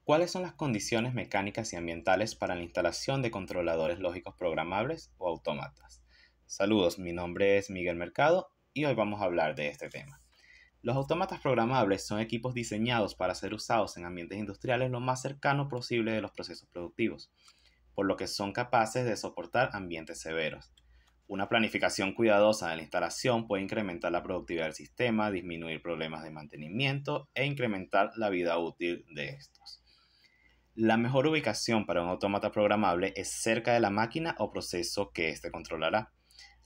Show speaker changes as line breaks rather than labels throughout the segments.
¿Cuáles son las condiciones mecánicas y ambientales para la instalación de controladores lógicos programables o autómatas? Saludos, mi nombre es Miguel Mercado y hoy vamos a hablar de este tema. Los autómatas programables son equipos diseñados para ser usados en ambientes industriales lo más cercano posible de los procesos productivos, por lo que son capaces de soportar ambientes severos. Una planificación cuidadosa de la instalación puede incrementar la productividad del sistema, disminuir problemas de mantenimiento e incrementar la vida útil de estos. La mejor ubicación para un autómata programable es cerca de la máquina o proceso que éste controlará.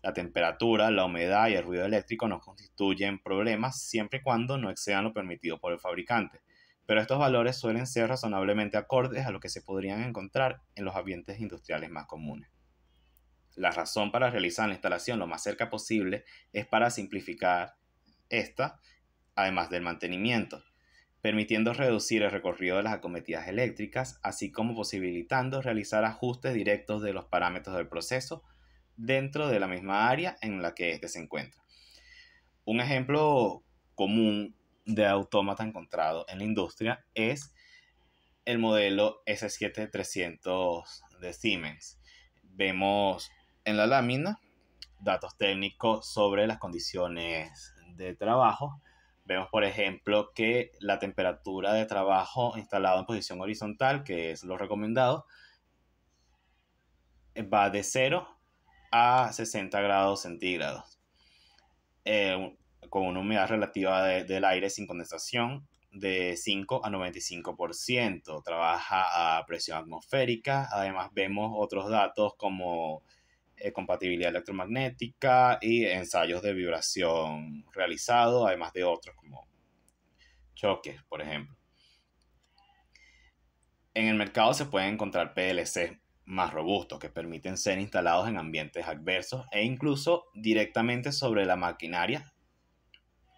La temperatura, la humedad y el ruido eléctrico no constituyen problemas siempre y cuando no excedan lo permitido por el fabricante, pero estos valores suelen ser razonablemente acordes a lo que se podrían encontrar en los ambientes industriales más comunes. La razón para realizar la instalación lo más cerca posible es para simplificar esta, además del mantenimiento, permitiendo reducir el recorrido de las acometidas eléctricas, así como posibilitando realizar ajustes directos de los parámetros del proceso dentro de la misma área en la que éste se encuentra. Un ejemplo común de autómata encontrado en la industria es el modelo S7300 de Siemens. Vemos en la lámina datos técnicos sobre las condiciones de trabajo. Vemos, por ejemplo, que la temperatura de trabajo instalado en posición horizontal, que es lo recomendado, va de 0 a 60 grados centígrados, con una humedad relativa del aire sin condensación de 5 a 95%. Trabaja a presión atmosférica. Además, vemos otros datos como compatibilidad electromagnética y ensayos de vibración realizados, además de otros como choques, por ejemplo. En el mercado se pueden encontrar PLC más robustos que permiten ser instalados en ambientes adversos e incluso directamente sobre la maquinaria,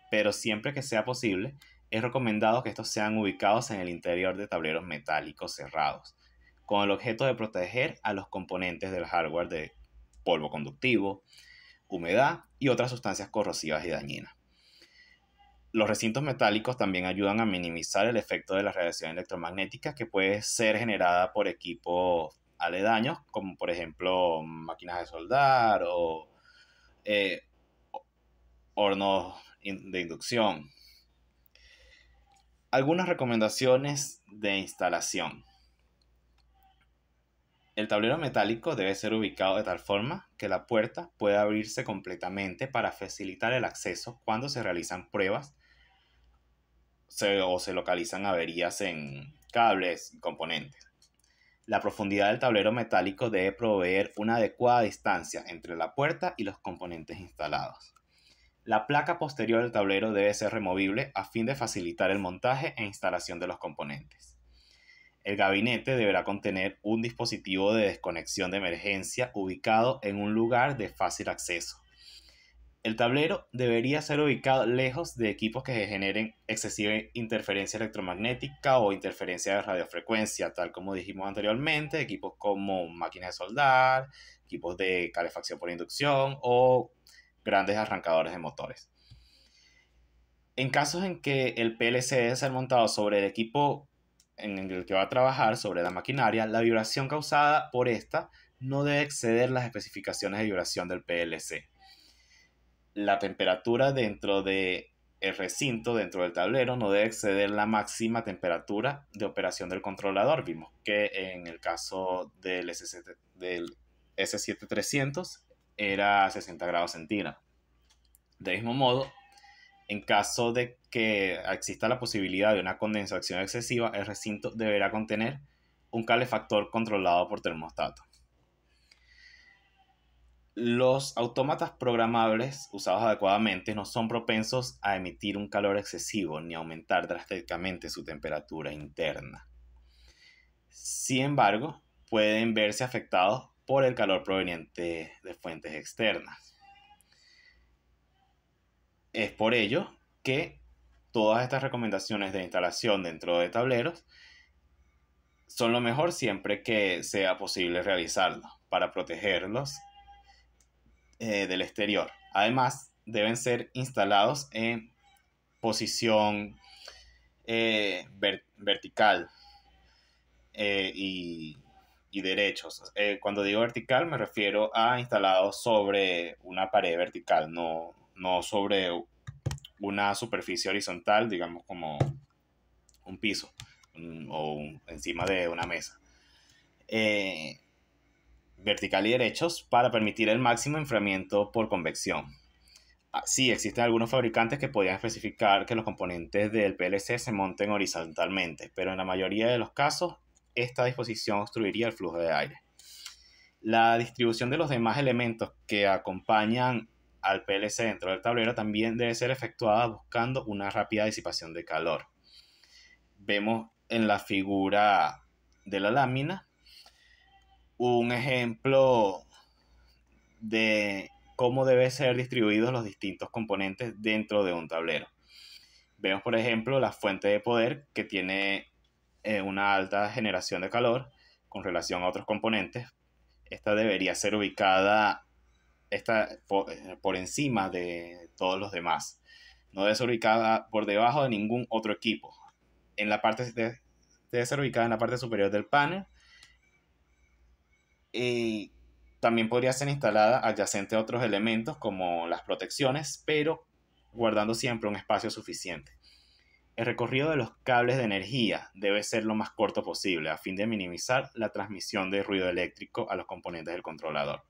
pero siempre que sea posible, es recomendado que estos sean ubicados en el interior de tableros metálicos cerrados, con el objeto de proteger a los componentes del hardware de polvo conductivo, humedad y otras sustancias corrosivas y dañinas. Los recintos metálicos también ayudan a minimizar el efecto de la radiación electromagnética que puede ser generada por equipos aledaños, como por ejemplo máquinas de soldar o hornos de inducción. Algunas recomendaciones de instalación. El tablero metálico debe ser ubicado de tal forma que la puerta pueda abrirse completamente para facilitar el acceso cuando se realizan pruebas o se localizan averías en cables y componentes. La profundidad del tablero metálico debe proveer una adecuada distancia entre la puerta y los componentes instalados. La placa posterior del tablero debe ser removible a fin de facilitar el montaje e instalación de los componentes. El gabinete deberá contener un dispositivo de desconexión de emergencia ubicado en un lugar de fácil acceso. El tablero debería ser ubicado lejos de equipos que generen excesiva interferencia electromagnética o interferencia de radiofrecuencia, tal como dijimos anteriormente, equipos como máquinas de soldar, equipos de calefacción por inducción o grandes arrancadores de motores. En casos en que el PLC debe ser montado sobre el equipo en el que va a trabajar, sobre la maquinaria, la vibración causada por esta no debe exceder las especificaciones de vibración del PLC. La temperatura dentro del recinto, dentro del tablero, no debe exceder la máxima temperatura de operación del controlador. Vimos que en el caso del S7300 era 60 grados centígrados. De mismo modo, en caso de que exista la posibilidad de una condensación excesiva, el recinto deberá contener un calefactor controlado por termostato. Los autómatas programables usados adecuadamente no son propensos a emitir un calor excesivo ni a aumentar drásticamente su temperatura interna. Sin embargo, pueden verse afectados por el calor proveniente de fuentes externas. Es por ello que todas estas recomendaciones de instalación dentro de tableros son lo mejor siempre que sea posible realizarlo para protegerlos del exterior. Además, deben ser instalados en posición vertical y derechos. Cuando digo vertical me refiero a instalados sobre una pared vertical, no sobre una superficie horizontal, digamos como un piso encima de una mesa. Vertical y derechos para permitir el máximo enfriamiento por convección. Sí, existen algunos fabricantes que podían especificar que los componentes del PLC se monten horizontalmente, pero en la mayoría de los casos esta disposición obstruiría el flujo de aire. La distribución de los demás elementos que acompañan al PLC dentro del tablero también debe ser efectuada buscando una rápida disipación de calor. Vemos en la figura de la lámina un ejemplo de cómo deben ser distribuidos los distintos componentes dentro de un tablero. Vemos, por ejemplo, la fuente de poder que tiene una alta generación de calor con relación a otros componentes. Esta debería ser ubicada por encima de todos los demás. No debe ser ubicada por debajo de ningún otro equipo. Debe ser ubicada en la parte superior del panel. Y también podría ser instalada adyacente a otros elementos como las protecciones, pero guardando siempre un espacio suficiente. El recorrido de los cables de energía debe ser lo más corto posible a fin de minimizar la transmisión de ruido eléctrico a los componentes del controlador.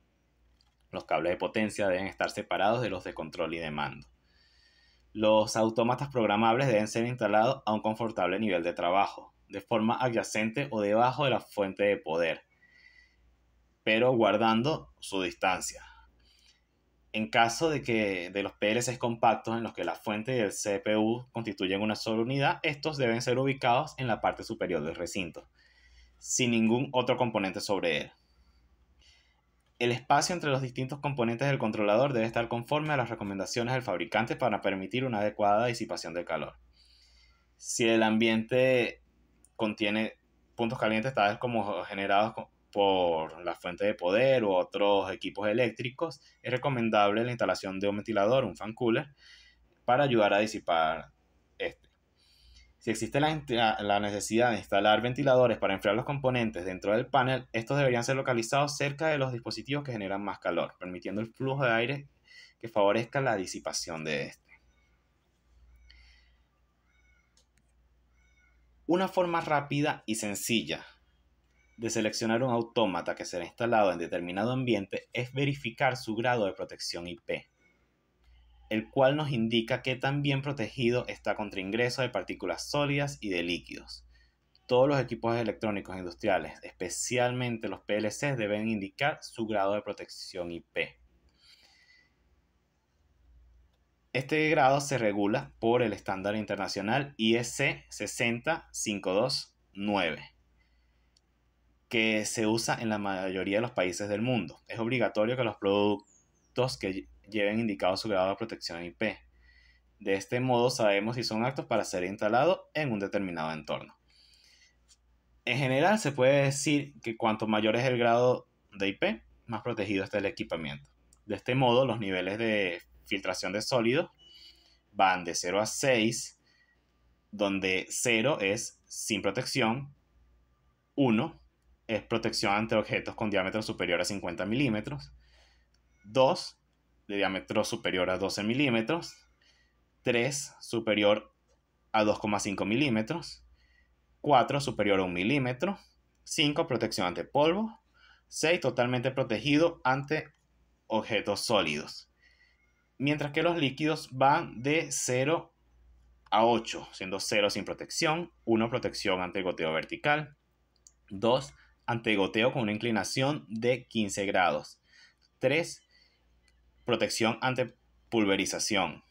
Los cables de potencia deben estar separados de los de control y de mando. Los autómatas programables deben ser instalados a un confortable nivel de trabajo, de forma adyacente o debajo de la fuente de poder, pero guardando su distancia. En caso de los PLCs compactos en los que la fuente y el CPU constituyen una sola unidad, estos deben ser ubicados en la parte superior del recinto, sin ningún otro componente sobre él. El espacio entre los distintos componentes del controlador debe estar conforme a las recomendaciones del fabricante para permitir una adecuada disipación del calor. Si el ambiente contiene puntos calientes tales como generados por la fuente de poder u otros equipos eléctricos, es recomendable la instalación de un ventilador, un fan cooler, para ayudar a disipar este. Si existe la necesidad de instalar ventiladores para enfriar los componentes dentro del panel, estos deberían ser localizados cerca de los dispositivos que generan más calor, permitiendo el flujo de aire que favorezca la disipación de este. Una forma rápida y sencilla de seleccionar un autómata que será instalado en determinado ambiente es verificar su grado de protección IP, el cual nos indica qué tan bien protegido está contra ingreso de partículas sólidas y de líquidos. Todos los equipos electrónicos industriales, especialmente los PLCs, deben indicar su grado de protección IP. Este grado se regula por el estándar internacional IEC 60529, que se usa en la mayoría de los países del mundo. Es obligatorio que los productos que lleven indicado su grado de protección IP. De este modo sabemos si son aptos para ser instalados en un determinado entorno. En general se puede decir que cuanto mayor es el grado de IP, más protegido está el equipamiento. De este modo, los niveles de filtración de sólidos van de 0 a 6, donde 0 es sin protección, 1 es protección ante objetos con diámetro superior a 50 milímetros, 2 de diámetro superior a 12 milímetros, 3 superior a 2,5 milímetros, 4 superior a 1 milímetro, 5 protección ante polvo, 6 totalmente protegido ante objetos sólidos. Mientras que los líquidos van de 0 a 8, siendo 0 sin protección, 1 protección ante goteo vertical, 2 ante goteo con una inclinación de 15 grados, 3 protección ante pulverización,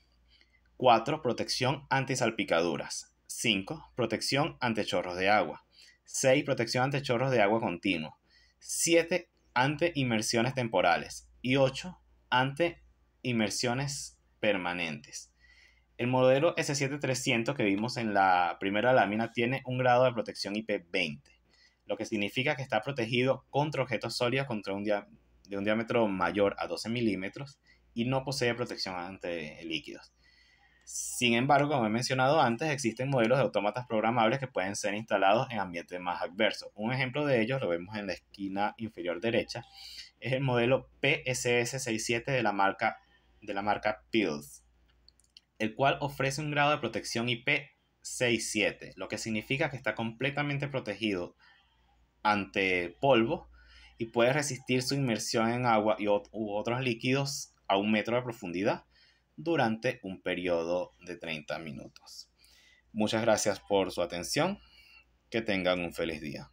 4 protección ante salpicaduras, 5 protección ante chorros de agua, 6 protección ante chorros de agua continuo, 7 ante inmersiones temporales y 8 ante inmersiones permanentes. El modelo S7300 que vimos en la primera lámina tiene un grado de protección IP20, lo que significa que está protegido contra objetos sólidos de un diámetro mayor a 12 milímetros y no posee protección ante líquidos. Sin embargo, como he mencionado antes, existen modelos de autómatas programables que pueden ser instalados en ambientes más adversos. Un ejemplo de ellos lo vemos en la esquina inferior derecha. Es el modelo PSS67 de la marca Pils, el cual ofrece un grado de protección IP67, lo que significa que está completamente protegido ante polvo y puede resistir su inmersión en agua u otros líquidos a 1 metro de profundidad durante un periodo de 30 minutos. Muchas gracias por su atención. Que tengan un feliz día.